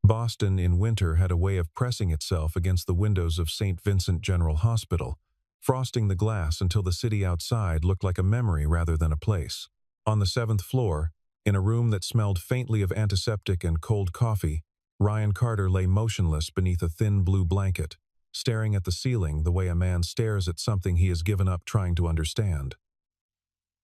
Boston in winter had a way of pressing itself against the windows of St. Vincent General Hospital, frosting the glass until the city outside looked like a memory rather than a place. On the 7th floor, in a room that smelled faintly of antiseptic and cold coffee, Ryan Carter lay motionless beneath a thin blue blanket, staring at the ceiling the way a man stares at something he has given up trying to understand.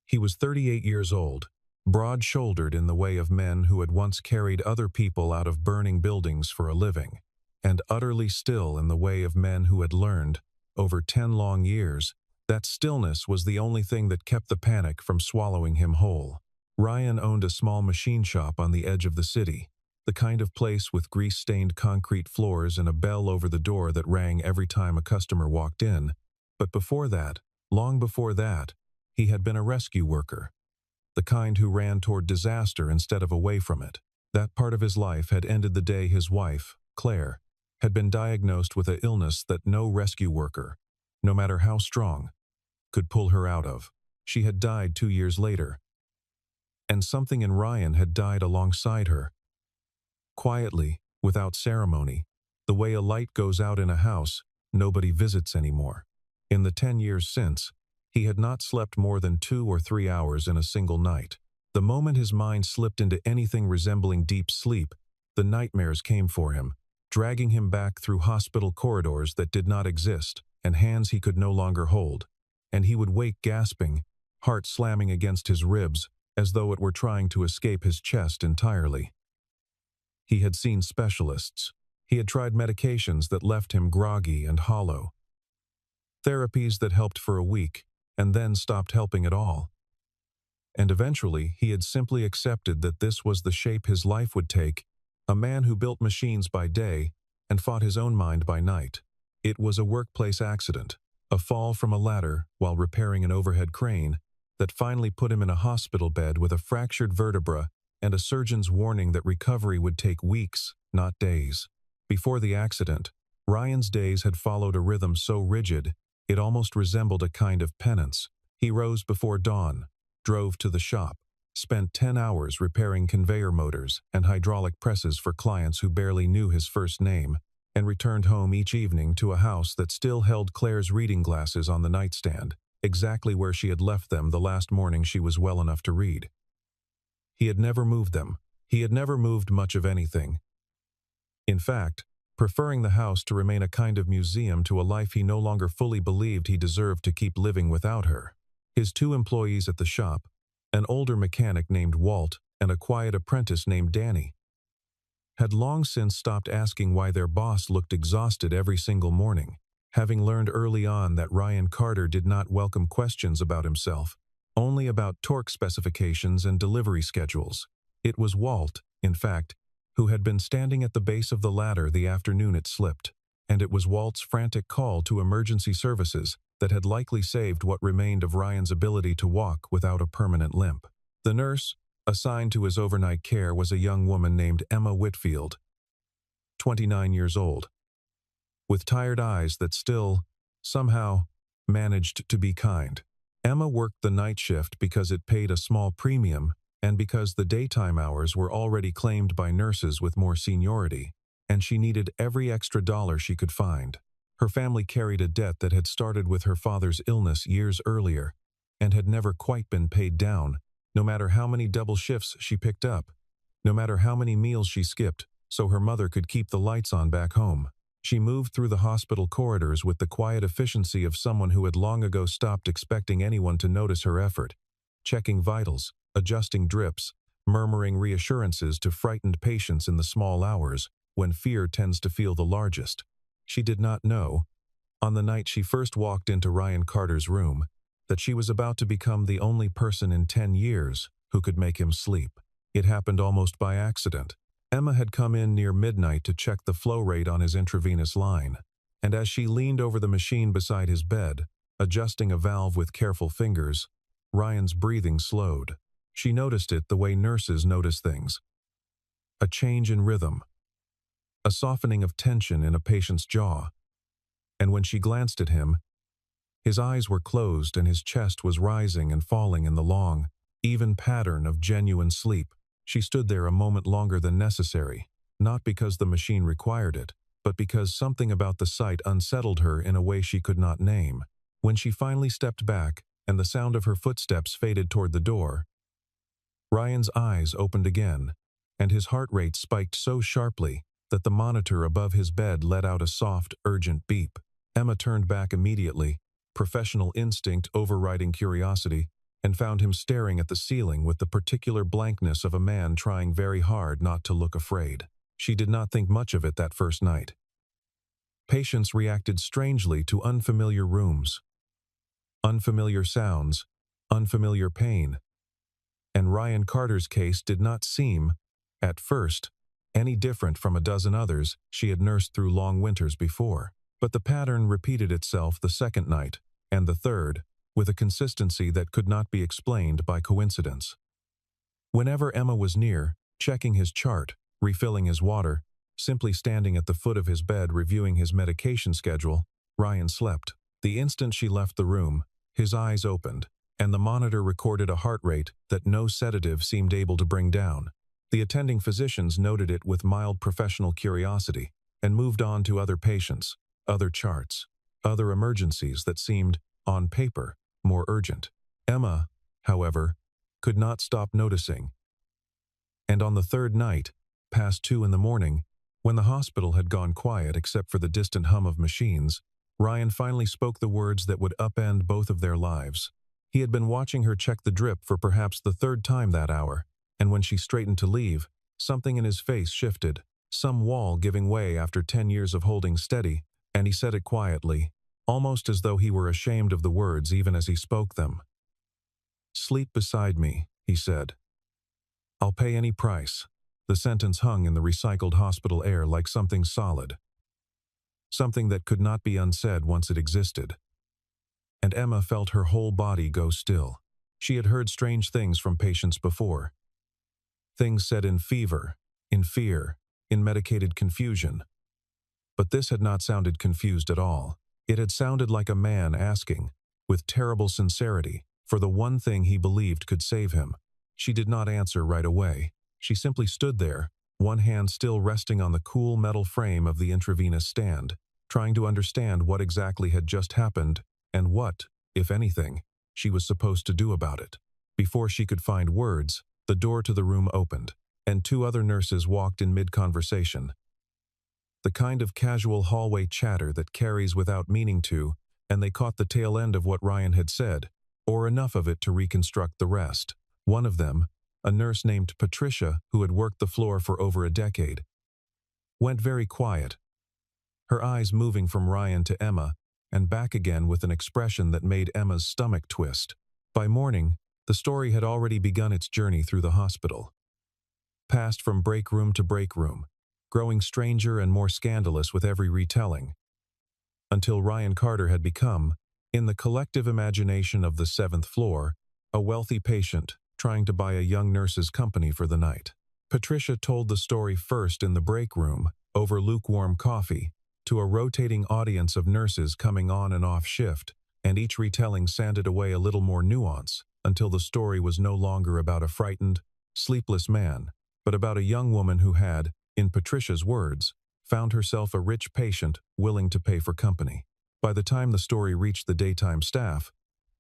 He was 38 years old, broad-shouldered in the way of men who had once carried other people out of burning buildings for a living, and utterly still in the way of men who had learned, over 10 long years, that stillness was the only thing that kept the panic from swallowing him whole. Ryan owned a small machine shop on the edge of the city, the kind of place with grease-stained concrete floors and a bell over the door that rang every time a customer walked in. But before that, long before that, he had been a rescue worker, the kind who ran toward disaster instead of away from it. That part of his life had ended the day his wife, Claire, had been diagnosed with an illness that no rescue worker, no matter how strong, could pull her out of. She had died 2 years later, and something in Ryan had died alongside her. Quietly, without ceremony, the way a light goes out in a house nobody visits anymore. In the 10 years since, he had not slept more than 2 or 3 hours in a single night. The moment his mind slipped into anything resembling deep sleep, the nightmares came for him, dragging him back through hospital corridors that did not exist and hands he could no longer hold, and he would wake gasping, heart slamming against his ribs as though it were trying to escape his chest entirely. He had seen specialists. He had tried medications that left him groggy and hollow, therapies that helped for a week and then stopped helping at all. And eventually, he had simply accepted that this was the shape his life would take, a man who built machines by day and fought his own mind by night. It was a workplace accident, a fall from a ladder while repairing an overhead crane, that finally put him in a hospital bed with a fractured vertebra and a surgeon's warning that recovery would take weeks, not days. Before the accident, Ryan's days had followed a rhythm so rigid, it almost resembled a kind of penance. He rose before dawn, drove to the shop, spent 10 hours repairing conveyor motors and hydraulic presses for clients who barely knew his first name, and returned home each evening to a house that still held Claire's reading glasses on the nightstand, exactly where she had left them the last morning she was well enough to read. He had never moved them. He had never moved much of anything. In fact, preferring the house to remain a kind of museum to a life he no longer fully believed he deserved to keep living without her. His 2 employees at the shop, an older mechanic named Walt and a quiet apprentice named Danny, had long since stopped asking why their boss looked exhausted every single morning, having learned early on that Ryan Carter did not welcome questions about himself, only about torque specifications and delivery schedules. It was Walt, in fact, who had been standing at the base of the ladder the afternoon it slipped, and it was Walt's frantic call to emergency services that had likely saved what remained of Ryan's ability to walk without a permanent limp. The nurse, assigned to his overnight care, was a young woman named Emma Whitfield, 29 years old, with tired eyes that still, somehow, managed to be kind. Emma worked the night shift because it paid a small premium and because the daytime hours were already claimed by nurses with more seniority, and she needed every extra dollar she could find. Her family carried a debt that had started with her father's illness years earlier and had never quite been paid down, no matter how many double shifts she picked up, no matter how many meals she skipped, so her mother could keep the lights on back home. She moved through the hospital corridors with the quiet efficiency of someone who had long ago stopped expecting anyone to notice her effort, checking vitals, adjusting drips, murmuring reassurances to frightened patients in the small hours when fear tends to feel the largest. She did not know, on the night she first walked into Ryan Carter's room, that she was about to become the only person in 10 years who could make him sleep. It happened almost by accident. Emma had come in near midnight to check the flow rate on his intravenous line, and as she leaned over the machine beside his bed, adjusting a valve with careful fingers, Ryan's breathing slowed. She noticed it the way nurses notice things. A change in rhythm, a softening of tension in a patient's jaw, and when she glanced at him, his eyes were closed and his chest was rising and falling in the long, even pattern of genuine sleep. She stood there a moment longer than necessary, not because the machine required it, but because something about the sight unsettled her in a way she could not name. When she finally stepped back, and the sound of her footsteps faded toward the door, Ryan's eyes opened again, and his heart rate spiked so sharply that the monitor above his bed let out a soft, urgent beep. Emma turned back immediately, professional instinct overriding curiosity, and found him staring at the ceiling with the particular blankness of a man trying very hard not to look afraid. She did not think much of it that first night. Patients reacted strangely to unfamiliar rooms, unfamiliar sounds, unfamiliar pain, and Ryan Carter's case did not seem, at first, any different from a dozen others she had nursed through long winters before. But the pattern repeated itself the second night, and the third, with a consistency that could not be explained by coincidence. Whenever Emma was near, checking his chart, refilling his water, simply standing at the foot of his bed reviewing his medication schedule, Ryan slept. The instant she left the room, his eyes opened, and the monitor recorded a heart rate that no sedative seemed able to bring down. The attending physicians noted it with mild professional curiosity and moved on to other patients, other charts, other emergencies that seemed, on paper, more urgent. Emma, however, could not stop noticing. And on the third night, past 2 in the morning, when the hospital had gone quiet except for the distant hum of machines, Ryan finally spoke the words that would upend both of their lives. He had been watching her check the drip for perhaps the third time that hour, and when she straightened to leave, something in his face shifted, some wall giving way after 10 years of holding steady, and he said it quietly, almost as though he were ashamed of the words even as he spoke them. "Sleep beside me," he said. "I'll pay any price." The sentence hung in the recycled hospital air like something solid, something that could not be unsaid once it existed. And Emma felt her whole body go still. She had heard strange things from patients before. Things said in fever, in fear, in medicated confusion. But this had not sounded confused at all. It had sounded like a man asking, with terrible sincerity, for the one thing he believed could save him. She did not answer right away. She simply stood there, one hand still resting on the cool metal frame of the intravenous stand, trying to understand what exactly had just happened and what, if anything, she was supposed to do about it. Before she could find words, the door to the room opened, and 2 other nurses walked in mid-conversation. The kind of casual hallway chatter that carries without meaning to, and they caught the tail end of what Ryan had said, or enough of it to reconstruct the rest. One of them, a nurse named Patricia who had worked the floor for over a decade, went very quiet, her eyes moving from Ryan to Emma and back again with an expression that made Emma's stomach twist. By morning, the story had already begun its journey through the hospital. Passed from break room to break room, growing stranger and more scandalous with every retelling, until Ryan Carter had become, in the collective imagination of the 7th floor, a wealthy patient trying to buy a young nurse's company for the night. Patricia told the story first in the break room, over lukewarm coffee, to a rotating audience of nurses coming on and off shift, and each retelling sanded away a little more nuance, until the story was no longer about a frightened, sleepless man, but about a young woman who had, in Patricia's words, found herself a rich patient willing to pay for company. By the time the story reached the daytime staff,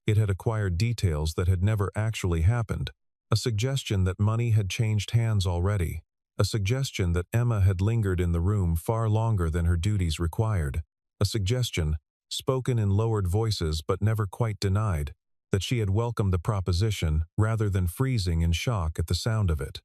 it had acquired details that had never actually happened, a suggestion that money had changed hands already, a suggestion that Emma had lingered in the room far longer than her duties required, a suggestion, spoken in lowered voices but never quite denied, that she had welcomed the proposition rather than freezing in shock at the sound of it.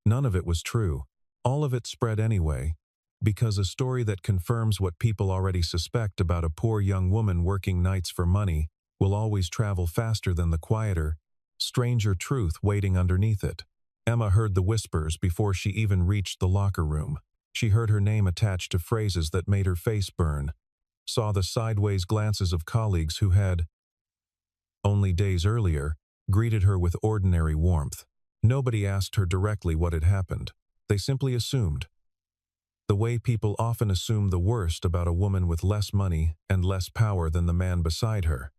None of it was true. All of it spread anyway, because a story that confirms what people already suspect about a poor young woman working nights for money will always travel faster than the quieter, stranger truth waiting underneath it. Emma heard the whispers before she even reached the locker room. She heard her name attached to phrases that made her face burn, saw the sideways glances of colleagues who had, only days earlier, greeted her with ordinary warmth. Nobody asked her directly what had happened. They simply assumed. The way people often assume the worst about a woman with less money and less power than the man beside her,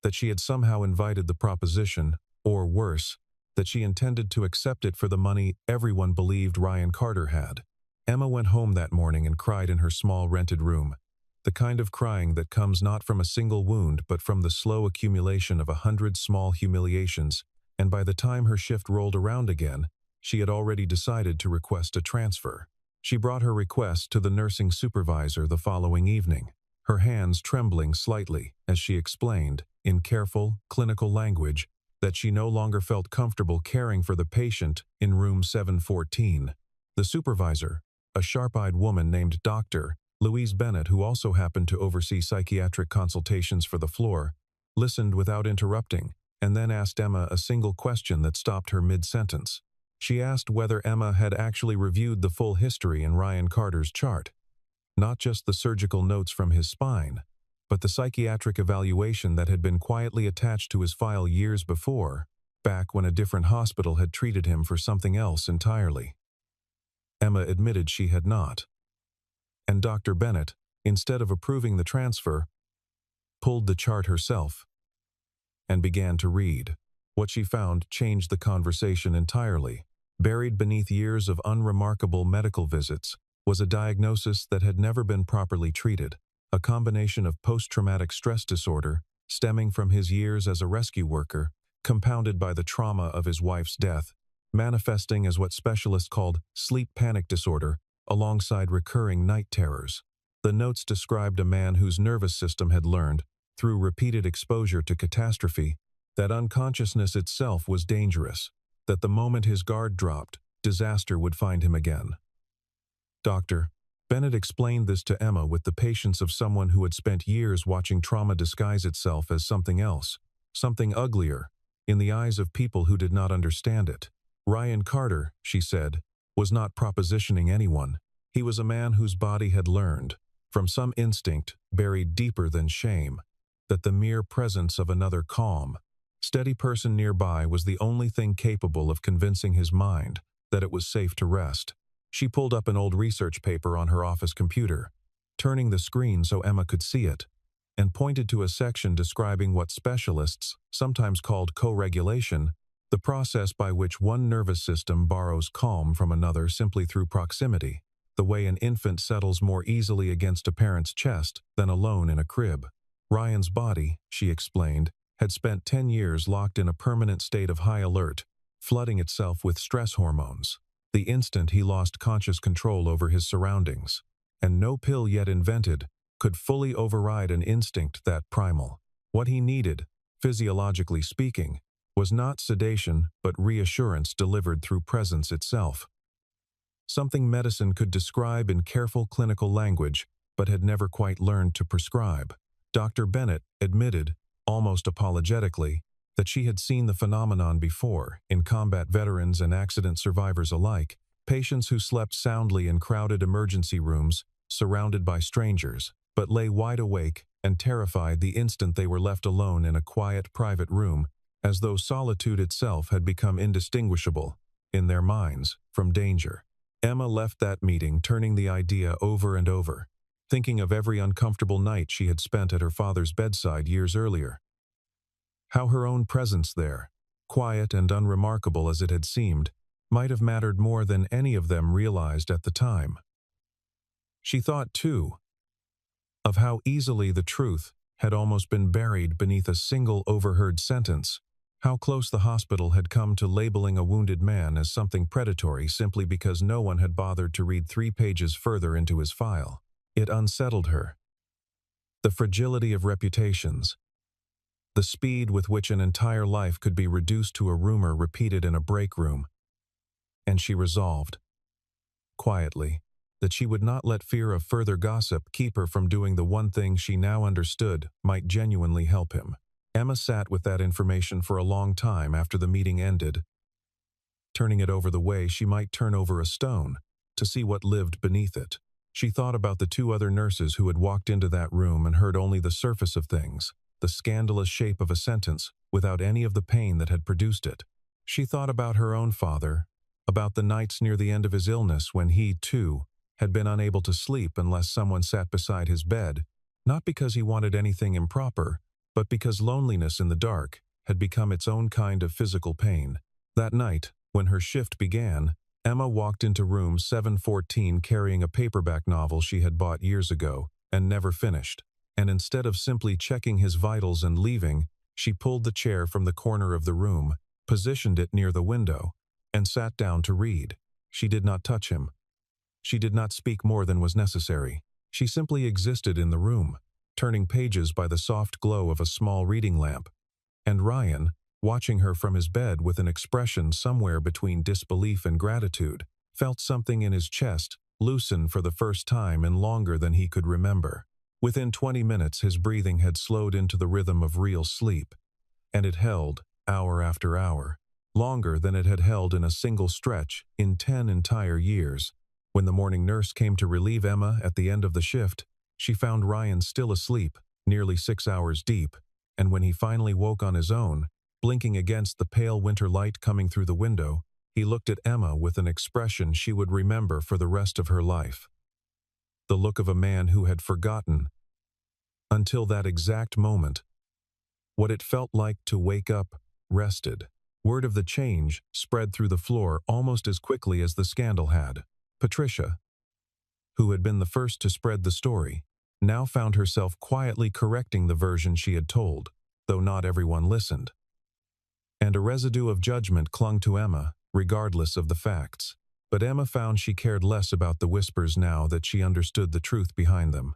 that she had somehow invited the proposition, or worse, that she intended to accept it for the money everyone believed Ryan Carter had. Emma went home that morning and cried in her small rented room, the kind of crying that comes not from a single wound but from the slow accumulation of 100 small humiliations, and by the time her shift rolled around again, she had already decided to request a transfer. She brought her request to the nursing supervisor the following evening, her hands trembling slightly as she explained, in careful, clinical language, that she no longer felt comfortable caring for the patient in room 714. The supervisor, a sharp-eyed woman named Dr. Louise Bennett, who also happened to oversee psychiatric consultations for the floor, listened without interrupting and then asked Emma a single question that stopped her mid-sentence. She asked whether Emma had actually reviewed the full history in Ryan Carter's chart, not just the surgical notes from his spine, but the psychiatric evaluation that had been quietly attached to his file years before, back when a different hospital had treated him for something else entirely. Emma admitted she had not. And Dr. Bennett, instead of approving the transfer, pulled the chart herself and began to read. What she found changed the conversation entirely. Buried beneath years of unremarkable medical visits was a diagnosis that had never been properly treated, a combination of post-traumatic stress disorder stemming from his years as a rescue worker, compounded by the trauma of his wife's death, manifesting as what specialists called sleep panic disorder, alongside recurring night terrors. The notes described a man whose nervous system had learned, through repeated exposure to catastrophe, that unconsciousness itself was dangerous, that the moment his guard dropped, disaster would find him again. Dr. Bennett explained this to Emma with the patience of someone who had spent years watching trauma disguise itself as something else, something uglier, in the eyes of people who did not understand it. Ryan Carter, she said, was not propositioning anyone. He was a man whose body had learned, from some instinct buried deeper than shame, that the mere presence of another calm, steady person nearby was the only thing capable of convincing his mind that it was safe to rest. She pulled up an old research paper on her office computer, turning the screen so Emma could see it, and pointed to a section describing what specialists sometimes called co-regulation, the process by which one nervous system borrows calm from another simply through proximity, the way an infant settles more easily against a parent's chest than alone in a crib. Ryan's body, she explained, had spent 10 years locked in a permanent state of high alert, flooding itself with stress hormones, the instant he lost conscious control over his surroundings, and no pill yet invented could fully override an instinct that primal. What he needed, physiologically speaking, was not sedation but reassurance delivered through presence itself. Something medicine could describe in careful clinical language but had never quite learned to prescribe. Dr. Bennett admitted, almost apologetically, that she had seen the phenomenon before in combat veterans and accident survivors alike, patients who slept soundly in crowded emergency rooms, surrounded by strangers, but lay wide awake and terrified the instant they were left alone in a quiet, private room, as though solitude itself had become indistinguishable, in their minds, from danger. Emma left that meeting turning the idea over and over, thinking of every uncomfortable night she had spent at her father's bedside years earlier. How her own presence there, quiet and unremarkable as it had seemed, might have mattered more than any of them realized at the time. She thought, too, of how easily the truth had almost been buried beneath a single overheard sentence, how close the hospital had come to labeling a wounded man as something predatory simply because no one had bothered to read 3 pages further into his file. It unsettled her. The fragility of reputations, the speed with which an entire life could be reduced to a rumor repeated in a break room, and she resolved, quietly, that she would not let fear of further gossip keep her from doing the one thing she now understood might genuinely help him. Emma sat with that information for a long time after the meeting ended, turning it over the way she might turn over a stone to see what lived beneath it. She thought about the 2 other nurses who had walked into that room and heard only the surface of things, the scandalous shape of a sentence, without any of the pain that had produced it. She thought about her own father, about the nights near the end of his illness when he, too, had been unable to sleep unless someone sat beside his bed, not because he wanted anything improper, but because loneliness in the dark had become its own kind of physical pain. That night, when her shift began, Emma walked into room 714 carrying a paperback novel she had bought years ago and never finished, and instead of simply checking his vitals and leaving, she pulled the chair from the corner of the room, positioned it near the window, and sat down to read. She did not touch him. She did not speak more than was necessary. She simply existed in the room, turning pages by the soft glow of a small reading lamp. And Ryan, watching her from his bed with an expression somewhere between disbelief and gratitude, felt something in his chest loosen for the first time in longer than he could remember. Within 20 minutes his breathing had slowed into the rhythm of real sleep, and it held, hour after hour, longer than it had held in a single stretch in 10 entire years. When the morning nurse came to relieve Emma at the end of the shift, she found Ryan still asleep, nearly 6 hours deep, and when he finally woke on his own, blinking against the pale winter light coming through the window, he looked at Emma with an expression she would remember for the rest of her life. The look of a man who had forgotten, until that exact moment, what it felt like to wake up, rested. Word of the change spread through the floor almost as quickly as the scandal had. Patricia, who had been the first to spread the story, now found herself quietly correcting the version she had told, though not everyone listened. And a residue of judgment clung to Emma, regardless of the facts. But Emma found she cared less about the whispers now that she understood the truth behind them.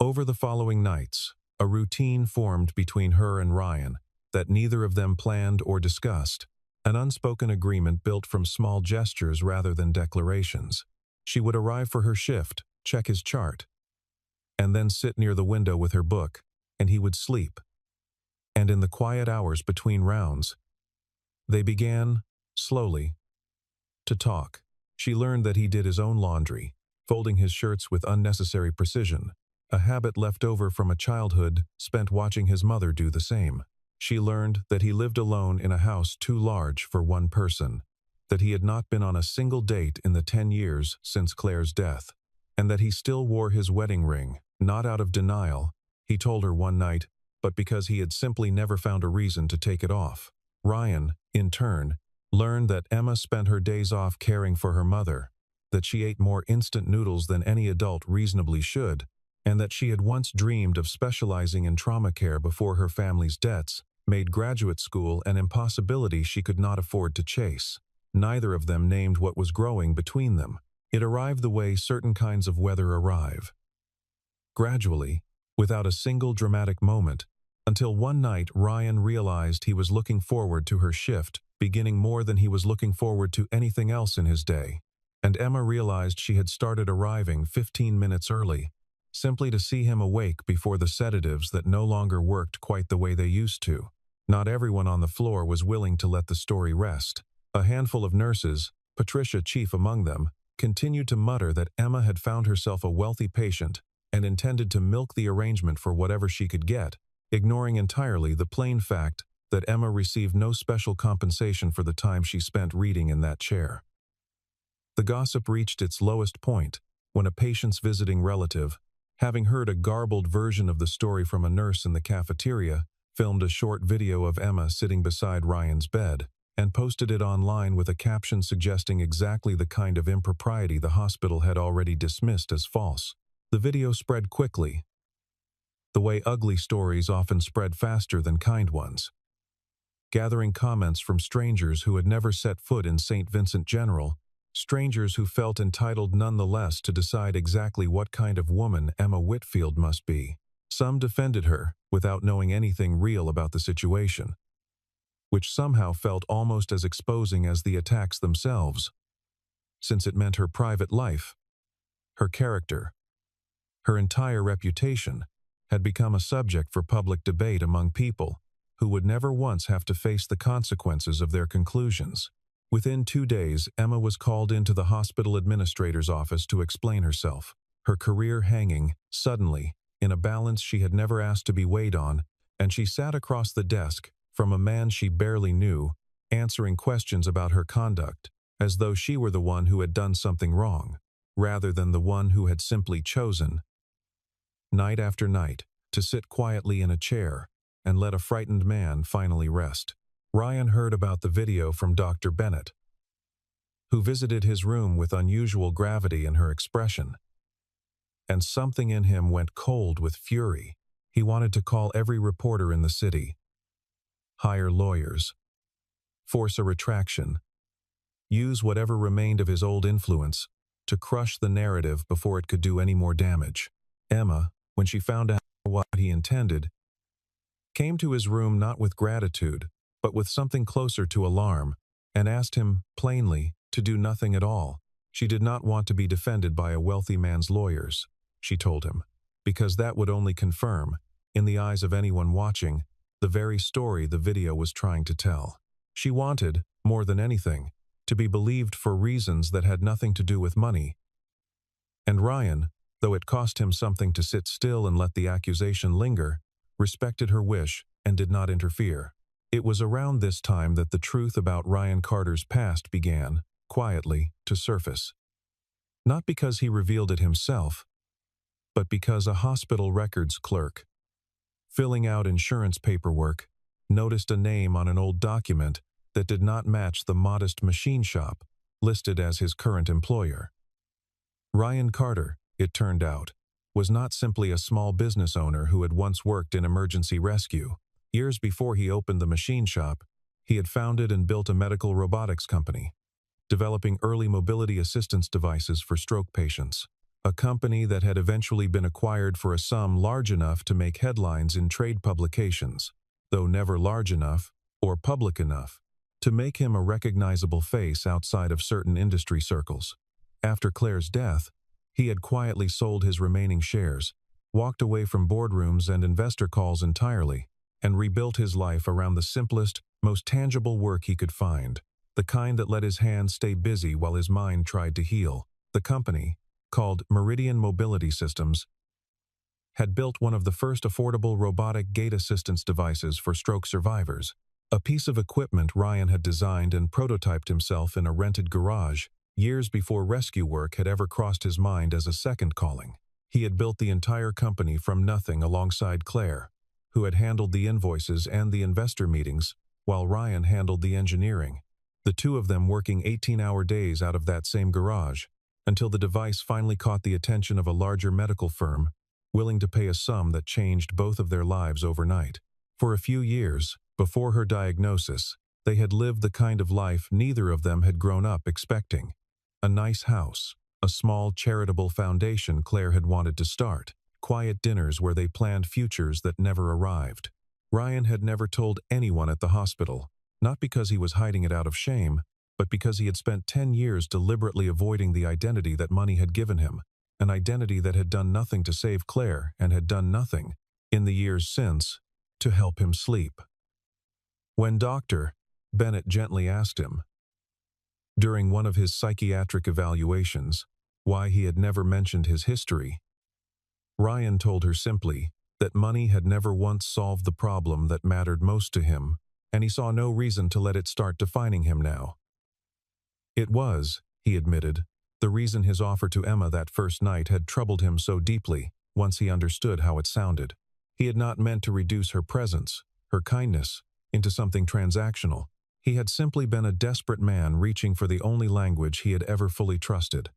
Over the following nights, a routine formed between her and Ryan that neither of them planned or discussed, an unspoken agreement built from small gestures rather than declarations. She would arrive for her shift, check his chart, and then sit near the window with her book, and he would sleep. And in the quiet hours between rounds, they began, slowly, to talk. She learned that he did his own laundry, folding his shirts with unnecessary precision, a habit left over from a childhood spent watching his mother do the same. She learned that he lived alone in a house too large for one person, that he had not been on a single date in the 10 years since Claire's death, and that he still wore his wedding ring, not out of denial, he told her one night, but because he had simply never found a reason to take it off. Ryan, in turn, learned that Emma spent her days off caring for her mother, that she ate more instant noodles than any adult reasonably should, and that she had once dreamed of specializing in trauma care before her family's debts made graduate school an impossibility she could not afford to chase. Neither of them named what was growing between them. It arrived the way certain kinds of weather arrive. Gradually, without a single dramatic moment, until one night Ryan realized he was looking forward to her shift, beginning more than he was looking forward to anything else in his day. And Emma realized she had started arriving 15 minutes early, simply to see him awake before the sedatives that no longer worked quite the way they used to. Not everyone on the floor was willing to let the story rest. A handful of nurses, Patricia chief among them, continued to mutter that Emma had found herself a wealthy patient and intended to milk the arrangement for whatever she could get, ignoring entirely the plain fact that Emma received no special compensation for the time she spent reading in that chair. The gossip reached its lowest point when a patient's visiting relative, having heard a garbled version of the story from a nurse in the cafeteria, filmed a short video of Emma sitting beside Ryan's bed and posted it online with a caption suggesting exactly the kind of impropriety the hospital had already dismissed as false. The video spread quickly, the way ugly stories often spread faster than kind ones, gathering comments from strangers who had never set foot in St. Vincent General, strangers who felt entitled nonetheless to decide exactly what kind of woman Emma Whitfield must be. Some defended her, without knowing anything real about the situation, which somehow felt almost as exposing as the attacks themselves, since it meant her private life, her character, her entire reputation, had become a subject for public debate among people who would never once have to face the consequences of their conclusions. Within 2 days, Emma was called into the hospital administrator's office to explain herself, her career hanging, suddenly, in a balance she had never asked to be weighed on, and she sat across the desk from a man she barely knew, answering questions about her conduct, as though she were the one who had done something wrong, rather than the one who had simply chosen, night after night, to sit quietly in a chair and let a frightened man finally rest. Ryan heard about the video from Dr. Bennett, who visited his room with unusual gravity in her expression. And something in him went cold with fury. He wanted to call every reporter in the city, hire lawyers, force a retraction, use whatever remained of his old influence to crush the narrative before it could do any more damage. Emma, when she found out what he intended, came to his room not with gratitude, but with something closer to alarm, and asked him, plainly, to do nothing at all. She did not want to be defended by a wealthy man's lawyers, she told him, because that would only confirm, in the eyes of anyone watching, the very story the video was trying to tell. She wanted, more than anything, to be believed for reasons that had nothing to do with money. And Ryan, though it cost him something to sit still and let the accusation linger, respected her wish and did not interfere. It was around this time that the truth about Ryan Carter's past began, quietly, to surface. Not because he revealed it himself, but because a hospital records clerk, filling out insurance paperwork, noticed a name on an old document that did not match the modest machine shop listed as his current employer. Ryan Carter, it turned out, was not simply a small business owner who had once worked in emergency rescue. Years before he opened the machine shop, he had founded and built a medical robotics company, developing early mobility assistance devices for stroke patients, a company that had eventually been acquired for a sum large enough to make headlines in trade publications, though never large enough, or public enough, to make him a recognizable face outside of certain industry circles. After Claire's death, he had quietly sold his remaining shares, walked away from boardrooms and investor calls entirely, and rebuilt his life around the simplest, most tangible work he could find, the kind that let his hands stay busy while his mind tried to heal. The company, called Meridian Mobility Systems, had built one of the first affordable robotic gait assistance devices for stroke survivors, a piece of equipment Ryan had designed and prototyped himself in a rented garage, years before rescue work had ever crossed his mind as a second calling. He had built the entire company from nothing alongside Claire, who had handled the invoices and the investor meetings, while Ryan handled the engineering, the two of them working 18-hour days out of that same garage, until the device finally caught the attention of a larger medical firm, willing to pay a sum that changed both of their lives overnight. For a few years, before her diagnosis, they had lived the kind of life neither of them had grown up expecting. A nice house, a small charitable foundation Claire had wanted to start, quiet dinners where they planned futures that never arrived. Ryan had never told anyone at the hospital, not because he was hiding it out of shame, but because he had spent 10 years deliberately avoiding the identity that money had given him, an identity that had done nothing to save Claire and had done nothing, in the years since, to help him sleep. When Dr. Bennett gently asked him, during one of his psychiatric evaluations, why he had never mentioned his history, Ryan told her simply that money had never once solved the problem that mattered most to him, and he saw no reason to let it start defining him now. It was, he admitted, the reason his offer to Emma that first night had troubled him so deeply once he understood how it sounded. He had not meant to reduce her presence, her kindness, into something transactional. He had simply been a desperate man reaching for the only language he had ever fully trusted,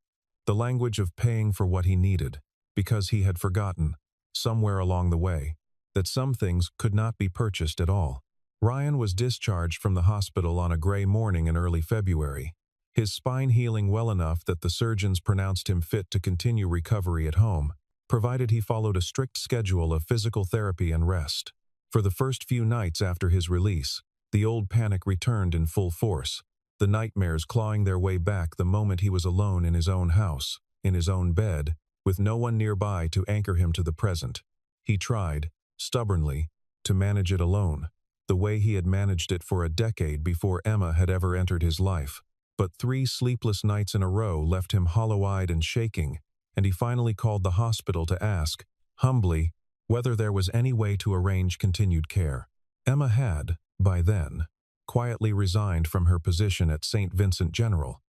the language of paying for what he needed, because he had forgotten, somewhere along the way, that some things could not be purchased at all. Ryan was discharged from the hospital on a gray morning in early February, his spine healing well enough that the surgeons pronounced him fit to continue recovery at home, provided he followed a strict schedule of physical therapy and rest. For the first few nights after his release, the old panic returned in full force, the nightmares clawing their way back the moment he was alone in his own house, in his own bed, with no one nearby to anchor him to the present. He tried, stubbornly, to manage it alone, the way he had managed it for a decade before Emma had ever entered his life. But 3 sleepless nights in a row left him hollow-eyed and shaking, and he finally called the hospital to ask, humbly, whether there was any way to arrange continued care. Emma had, by then, quietly resigned from her position at St. Vincent General,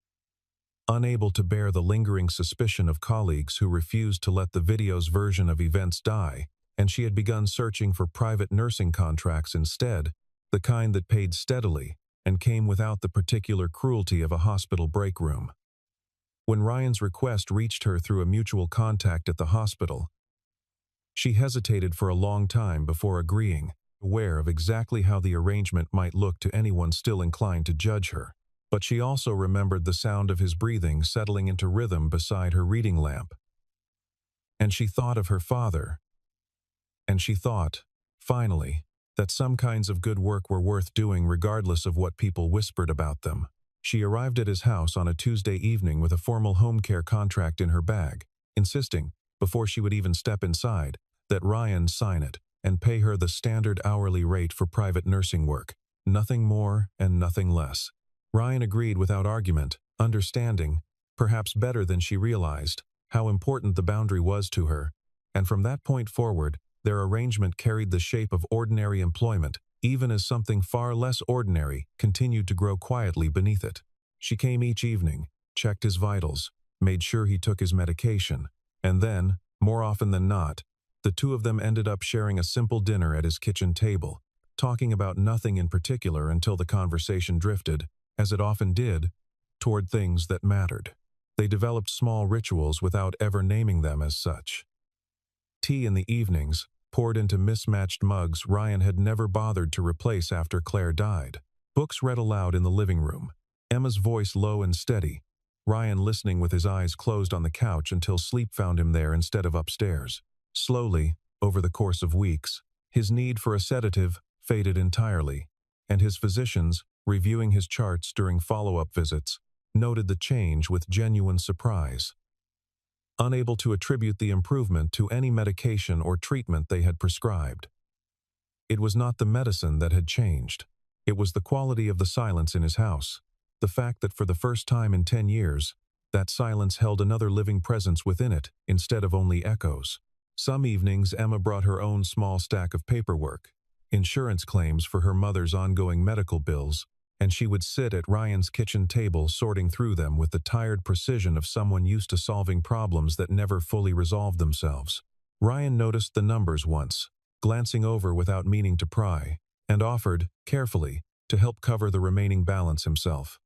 unable to bear the lingering suspicion of colleagues who refused to let the video's version of events die, and she had begun searching for private nursing contracts instead, the kind that paid steadily, and came without the particular cruelty of a hospital break room. When Ryan's request reached her through a mutual contact at the hospital, she hesitated for a long time before agreeing, aware of exactly how the arrangement might look to anyone still inclined to judge her. But she also remembered the sound of his breathing settling into rhythm beside her reading lamp. And she thought of her father. And she thought, finally, that some kinds of good work were worth doing regardless of what people whispered about them. She arrived at his house on a Tuesday evening with a formal home care contract in her bag, insisting, before she would even step inside, that Ryan sign it and pay her the standard hourly rate for private nursing work, nothing more and nothing less. Ryan agreed without argument, understanding, perhaps better than she realized, how important the boundary was to her, and from that point forward, their arrangement carried the shape of ordinary employment, even as something far less ordinary continued to grow quietly beneath it. She came each evening, checked his vitals, made sure he took his medication, and then, more often than not, the two of them ended up sharing a simple dinner at his kitchen table, talking about nothing in particular until the conversation drifted, as it often did, toward things that mattered. They developed small rituals without ever naming them as such. Tea in the evenings, poured into mismatched mugs Ryan had never bothered to replace after Claire died. Books read aloud in the living room, Emma's voice low and steady, Ryan listening with his eyes closed on the couch until sleep found him there instead of upstairs. Slowly, over the course of weeks, his need for a sedative faded entirely, and his physicians, reviewing his charts during follow-up visits, noted the change with genuine surprise. Unable to attribute the improvement to any medication or treatment they had prescribed. It was not the medicine that had changed. It was the quality of the silence in his house, the fact that for the first time in 10 years, that silence held another living presence within it instead of only echoes. Some evenings Emma brought her own small stack of paperwork, insurance claims for her mother's ongoing medical bills, and she would sit at Ryan's kitchen table sorting through them with the tired precision of someone used to solving problems that never fully resolved themselves. Ryan noticed the numbers once, glancing over without meaning to pry, and offered, carefully, to help cover the remaining balance himself.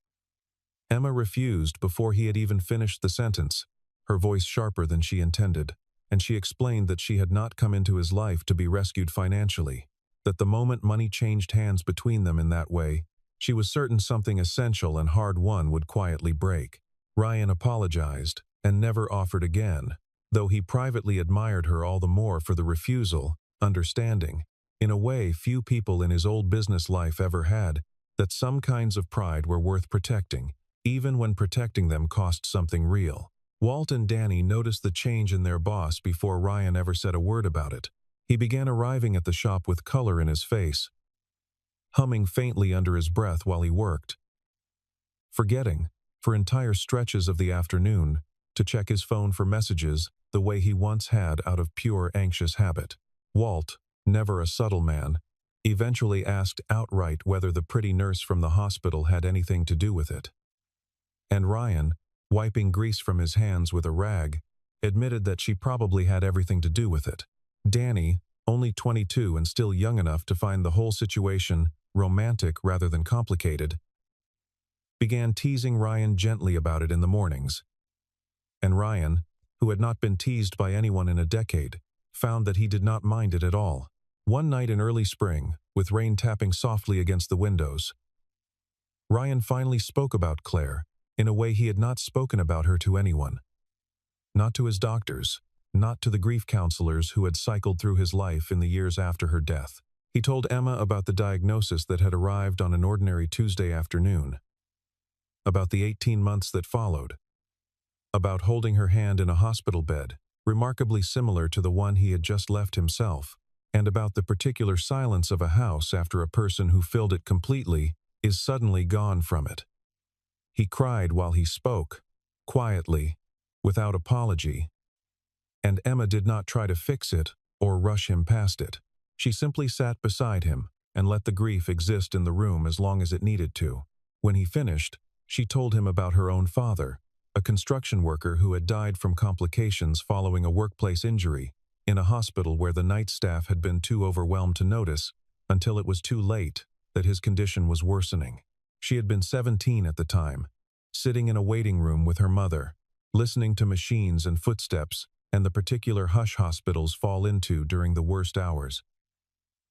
Emma refused before he had even finished the sentence, her voice sharper than she intended, and she explained that she had not come into his life to be rescued financially, that the moment money changed hands between them in that way, she was certain something essential and hard-won would quietly break. Ryan apologized and never offered again, though he privately admired her all the more for the refusal, understanding, in a way few people in his old business life ever had, that some kinds of pride were worth protecting, even when protecting them cost something real. Walt and Danny noticed the change in their boss before Ryan ever said a word about it. He began arriving at the shop with color in his face, humming faintly under his breath while he worked, forgetting, for entire stretches of the afternoon, to check his phone for messages the way he once had out of pure anxious habit. Walt, never a subtle man, eventually asked outright whether the pretty nurse from the hospital had anything to do with it. And Ryan, wiping grease from his hands with a rag, admitted that she probably had everything to do with it. Danny, only 22 and still young enough to find the whole situation romantic rather than complicated, began teasing Ryan gently about it in the mornings. And Ryan, who had not been teased by anyone in a decade, found that he did not mind it at all. One night in early spring, with rain tapping softly against the windows, Ryan finally spoke about Claire in a way he had not spoken about her to anyone. Not to his doctors, not to the grief counselors who had cycled through his life in the years after her death. He told Emma about the diagnosis that had arrived on an ordinary Tuesday afternoon, about the 18 months that followed, about holding her hand in a hospital bed, remarkably similar to the one he had just left himself, and about the particular silence of a house after a person who filled it completely is suddenly gone from it. He cried while he spoke, quietly, without apology, and Emma did not try to fix it or rush him past it. She simply sat beside him and let the grief exist in the room as long as it needed to. When he finished, she told him about her own father, a construction worker who had died from complications following a workplace injury, in a hospital where the night staff had been too overwhelmed to notice, until it was too late, that his condition was worsening. She had been 17 at the time, sitting in a waiting room with her mother, listening to machines and footsteps and the particular hush hospitals fall into during the worst hours.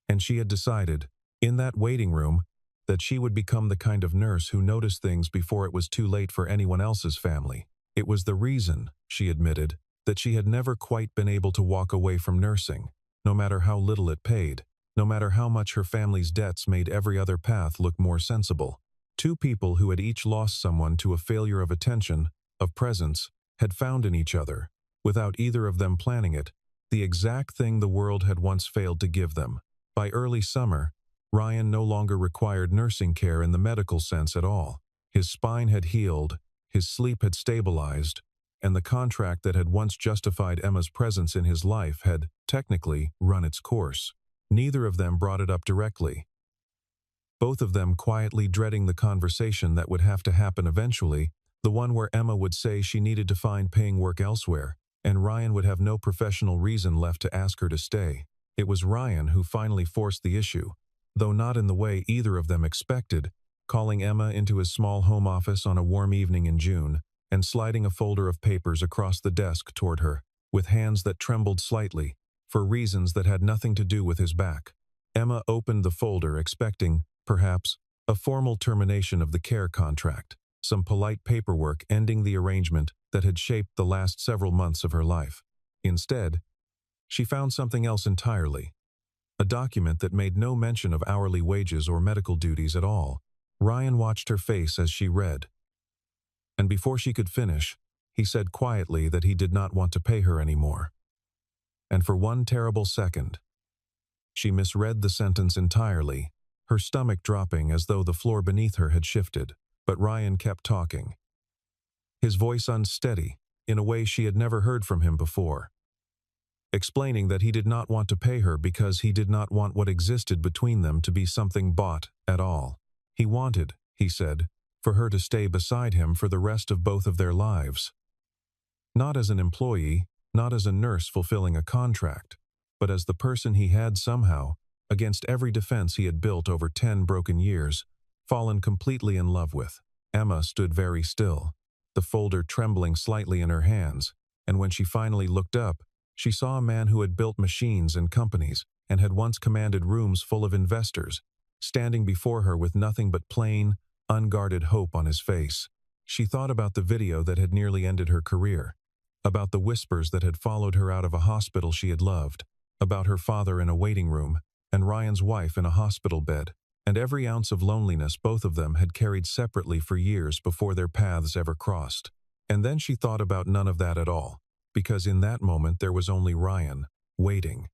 And she had decided, in that waiting room, that she would become the kind of nurse who noticed things before it was too late for anyone else's family. It was the reason, she admitted, that she had never quite been able to walk away from nursing, no matter how little it paid, no matter how much her family's debts made every other path look more sensible. Two people who had each lost someone to a failure of attention, of presence, had found in each other, without either of them planning it, the exact thing the world had once failed to give them. By early summer, Ryan no longer required nursing care in the medical sense at all. His spine had healed, his sleep had stabilized, and the contract that had once justified Emma's presence in his life had, technically, run its course. Neither of them brought it up directly, both of them quietly dreading the conversation that would have to happen eventually, the one where Emma would say she needed to find paying work elsewhere, and Ryan would have no professional reason left to ask her to stay. It was Ryan who finally forced the issue, though not in the way either of them expected, calling Emma into his small home office on a warm evening in June, and sliding a folder of papers across the desk toward her, with hands that trembled slightly, for reasons that had nothing to do with his back. Emma opened the folder expecting, perhaps, a formal termination of the care contract, some polite paperwork ending the arrangement that had shaped the last several months of her life. Instead, she found something else entirely, a document that made no mention of hourly wages or medical duties at all. Ryan watched her face as she read, and before she could finish, he said quietly that he did not want to pay her anymore. And for one terrible second, she misread the sentence entirely, her stomach dropping as though the floor beneath her had shifted. But Ryan kept talking, his voice unsteady, in a way she had never heard from him before, explaining that he did not want to pay her because he did not want what existed between them to be something bought at all. He wanted, he said, for her to stay beside him for the rest of both of their lives. Not as an employee, not as a nurse fulfilling a contract, but as the person he had somehow, against every defense he had built over 10 broken years, fallen completely in love with. Emma stood very still, the folder trembling slightly in her hands, and when she finally looked up, she saw a man who had built machines and companies and had once commanded rooms full of investors, standing before her with nothing but plain, unguarded hope on his face. She thought about the video that had nearly ended her career, about the whispers that had followed her out of a hospital she had loved, about her father in a waiting room, and Ryan's wife in a hospital bed, and every ounce of loneliness both of them had carried separately for years before their paths ever crossed. And then she thought about none of that at all, because in that moment there was only Ryan, waiting.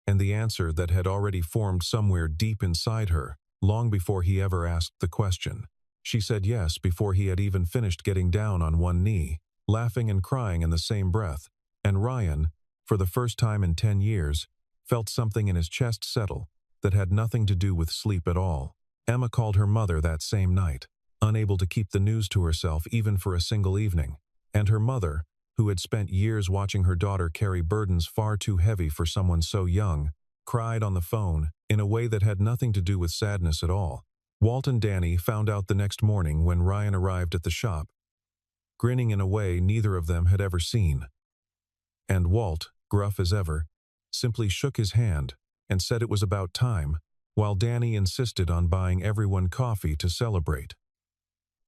And the answer that had already formed somewhere deep inside her, long before he ever asked the question. She said yes before he had even finished getting down on one knee, laughing and crying in the same breath, and Ryan, for the first time in 10 years, felt something in his chest settle that had nothing to do with sleep at all. Emma called her mother that same night, unable to keep the news to herself even for a single evening, and her mother, who had spent years watching her daughter carry burdens far too heavy for someone so young, cried on the phone in a way that had nothing to do with sadness at all. Walt and Danny found out the next morning when Ryan arrived at the shop, grinning in a way neither of them had ever seen. And Walt, gruff as ever, simply shook his hand and said it was about time, while Danny insisted on buying everyone coffee to celebrate.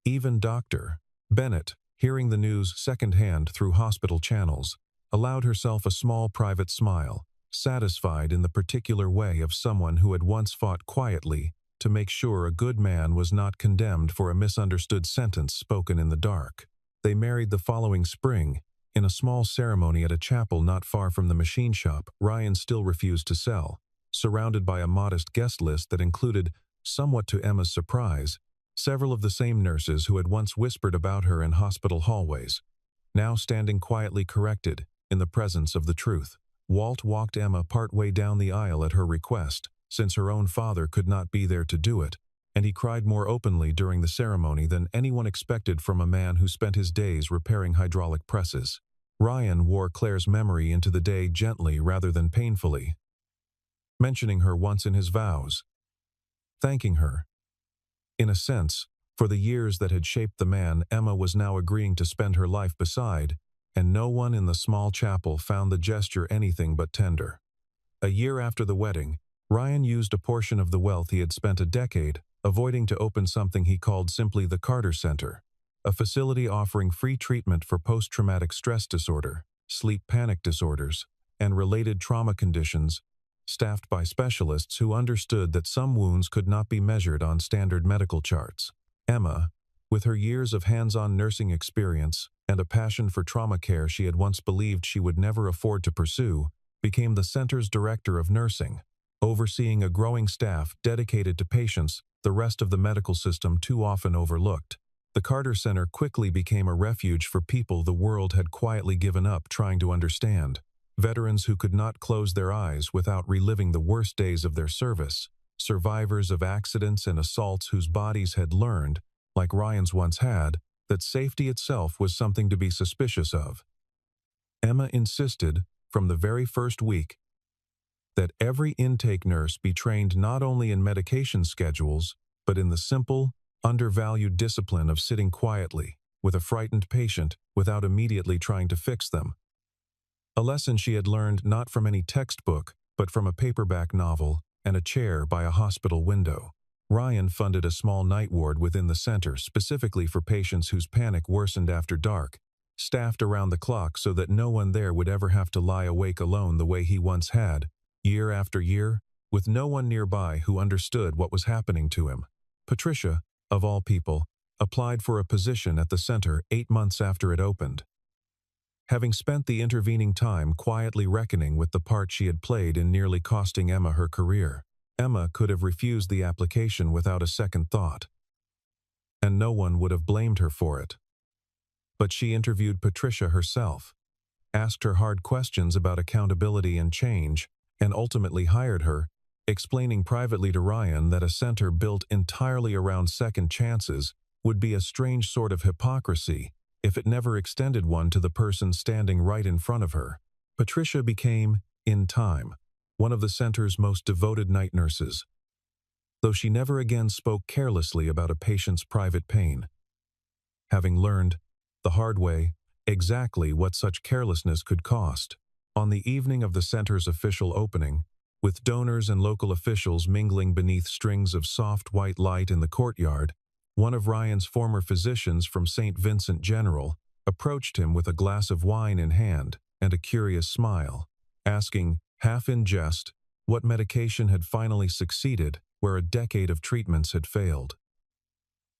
Even Dr. Bennett, hearing the news secondhand through hospital channels, allowed herself a small private smile, satisfied in the particular way of someone who had once fought quietly to make sure a good man was not condemned for a misunderstood sentence spoken in the dark. They married the following spring, in a small ceremony at a chapel not far from the machine shop Ryan still refused to sell, surrounded by a modest guest list that included, somewhat to Emma's surprise, several of the same nurses who had once whispered about her in hospital hallways, now standing quietly corrected in the presence of the truth. Walt walked Emma partway down the aisle at her request, since her own father could not be there to do it, and he cried more openly during the ceremony than anyone expected from a man who spent his days repairing hydraulic presses. Ryan wore Claire's memory into the day gently rather than painfully, mentioning her once in his vows, thanking her, In a sense, for the years that had shaped the man Emma was now agreeing to spend her life beside, and no one in the small chapel found the gesture anything but tender. A year after the wedding, Ryan used a portion of the wealth he had spent a decade avoiding to open something he called simply the Carter Center, a facility offering free treatment for post-traumatic stress disorder, sleep panic disorders, and related trauma conditions, staffed by specialists who understood that some wounds could not be measured on standard medical charts. Emma, with her years of hands-on nursing experience and a passion for trauma care she had once believed she would never afford to pursue, became the center's director of nursing, overseeing a growing staff dedicated to patients the rest of the medical system too often overlooked. The Carter Center quickly became a refuge for people the world had quietly given up trying to understand, veterans who could not close their eyes without reliving the worst days of their service, survivors of accidents and assaults whose bodies had learned, like Ryan's once had, that safety itself was something to be suspicious of. Emma insisted, from the very first week, that every intake nurse be trained not only in medication schedules, but in the simple, undervalued discipline of sitting quietly with a frightened patient without immediately trying to fix them. A lesson she had learned not from any textbook, but from a paperback novel and a chair by a hospital window. Ryan funded a small night ward within the center specifically for patients whose panic worsened after dark, staffed around the clock so that no one there would ever have to lie awake alone the way he once had, year after year, with no one nearby who understood what was happening to him. Patricia, of all people, applied for a position at the center 8 months after it opened. Having spent the intervening time quietly reckoning with the part she had played in nearly costing Emma her career, Emma could have refused the application without a second thought. And no one would have blamed her for it. But she interviewed Patricia herself, asked her hard questions about accountability and change, and ultimately hired her, explaining privately to Ryan that a center built entirely around second chances would be a strange sort of hypocrisy if it never extended one to the person standing right in front of her. Patricia became, in time, one of the center's most devoted night nurses, though she never again spoke carelessly about a patient's private pain, having learned, the hard way, exactly what such carelessness could cost. On the evening of the center's official opening, with donors and local officials mingling beneath strings of soft white light in the courtyard, one of Ryan's former physicians from St. Vincent General approached him with a glass of wine in hand and a curious smile, asking, half in jest, what medication had finally succeeded where a decade of treatments had failed.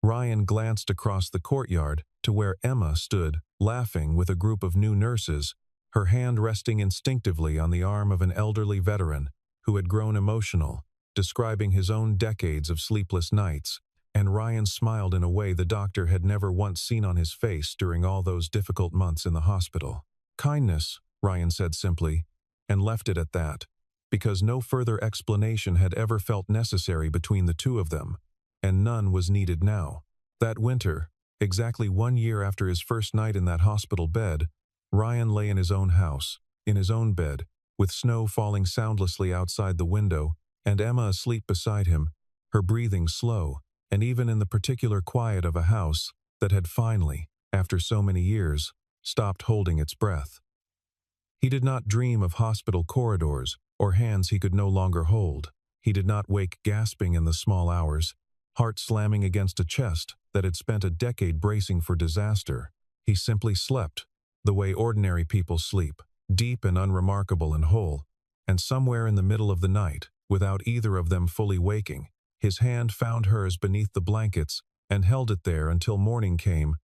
Ryan glanced across the courtyard to where Emma stood, laughing with a group of new nurses, her hand resting instinctively on the arm of an elderly veteran who had grown emotional, describing his own decades of sleepless nights, and Ryan smiled in a way the doctor had never once seen on his face during all those difficult months in the hospital. Kindness, Ryan said simply, and left it at that, because no further explanation had ever felt necessary between the two of them, and none was needed now. That winter, exactly 1 year after his first night in that hospital bed, Ryan lay in his own house, in his own bed, with snow falling soundlessly outside the window, and Emma asleep beside him, her breathing slow, and even in the particular quiet of a house that had finally, after so many years, stopped holding its breath. He did not dream of hospital corridors or hands he could no longer hold. He did not wake gasping in the small hours, heart slamming against a chest that had spent a decade bracing for disaster. He simply slept, the way ordinary people sleep, deep and unremarkable and whole, and somewhere in the middle of the night, without either of them fully waking, his hand found hers beneath the blankets and held it there until morning came,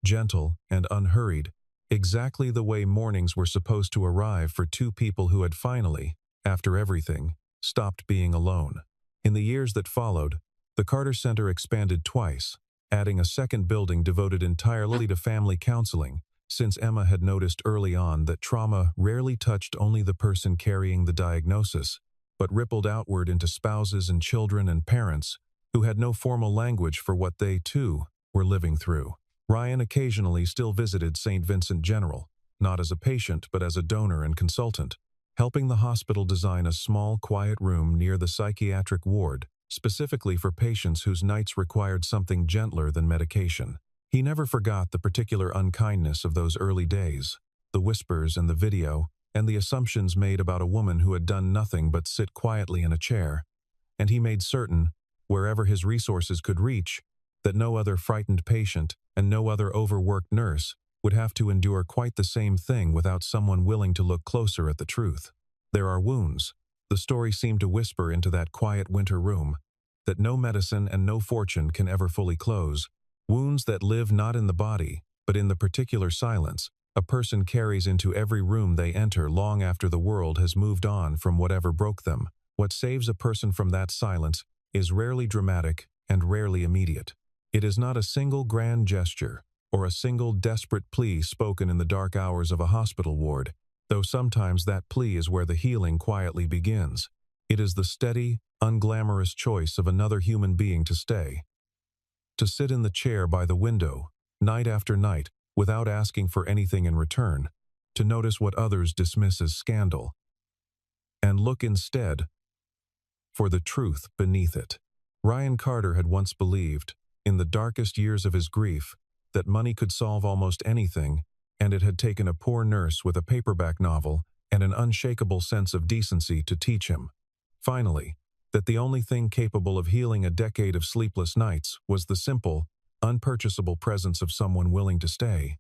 gentle and unhurried, exactly the way mornings were supposed to arrive for two people who had finally, after everything, stopped being alone. In the years that followed, the Carter Center expanded twice, adding a second building devoted entirely to family counseling, since Emma had noticed early on that trauma rarely touched only the person carrying the diagnosis, but rippled outward into spouses and children and parents who had no formal language for what they, too, were living through. Ryan occasionally still visited St. Vincent General, not as a patient but as a donor and consultant, helping the hospital design a small, quiet room near the psychiatric ward specifically for patients whose nights required something gentler than medication. He never forgot the particular unkindness of those early days, the whispers in the video, and the assumptions made about a woman who had done nothing but sit quietly in a chair. And he made certain, wherever his resources could reach, that no other frightened patient and no other overworked nurse would have to endure quite the same thing without someone willing to look closer at the truth. There are wounds, the story seemed to whisper into that quiet winter room, that no medicine and no fortune can ever fully close. Wounds that live not in the body, but in the particular silence a person carries into every room they enter long after the world has moved on from whatever broke them. What saves a person from that silence is rarely dramatic and rarely immediate. It is not a single grand gesture or a single desperate plea spoken in the dark hours of a hospital ward, though sometimes that plea is where the healing quietly begins. It is the steady, unglamorous choice of another human being to stay, to sit in the chair by the window, night after night, without asking for anything in return, to notice what others dismiss as scandal, and look instead for the truth beneath it. Ryan Carter had once believed, in the darkest years of his grief, that money could solve almost anything, and it had taken a poor nurse with a paperback novel and an unshakable sense of decency to teach him, finally, that the only thing capable of healing a decade of sleepless nights was the simple, unpurchasable presence of someone willing to stay.